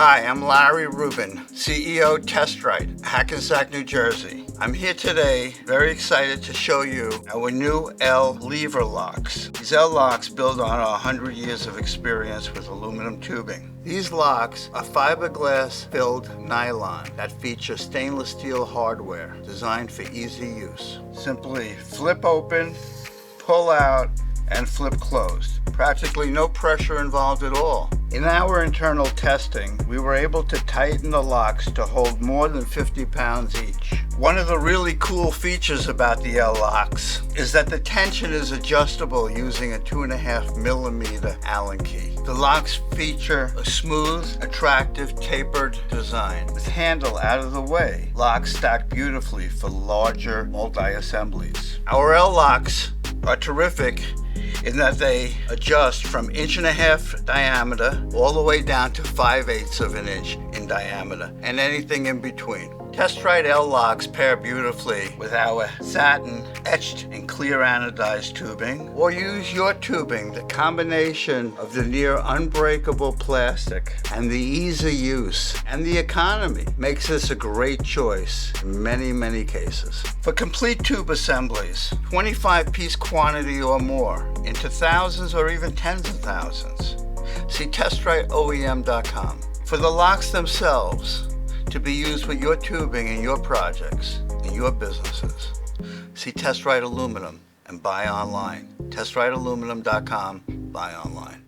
Hi, I'm Larry Rubin, CEO TestRite, Hackensack, New Jersey. I'm here today, very excited to show you our new L lever locks. These L locks build on our 100 years of experience with aluminum tubing. These locks are fiberglass-filled nylon that feature stainless steel hardware designed for easy use. Simply flip open, pull out, and flip closed. Practically no pressure involved at all. In our internal testing, we were able to tighten the locks to hold more than 50 pounds each. One of the really cool features about the L locks is that the tension is adjustable using a 2.5 millimeter Allen key. The locks feature a smooth, attractive, tapered design with handle out of the way. Locks stack beautifully for larger multi-assemblies. Our L locks are terrific in that they adjust from 1.5 inch diameter all the way down to 5/8 of an inch in diameter and anything in between. TestRite L locks pair beautifully with our satin etched and clear anodized tubing, or use your tubing. The combination of the near unbreakable plastic and the ease of use and the economy makes this a great choice in many cases. For complete tube assemblies, 25-piece quantity or more, into thousands or even tens of thousands, see TestRiteOEM.com. For the locks themselves, to be used with your tubing in your projects, in your businesses, see TestRite Aluminum and buy online. TestRiteAluminum.com, buy online.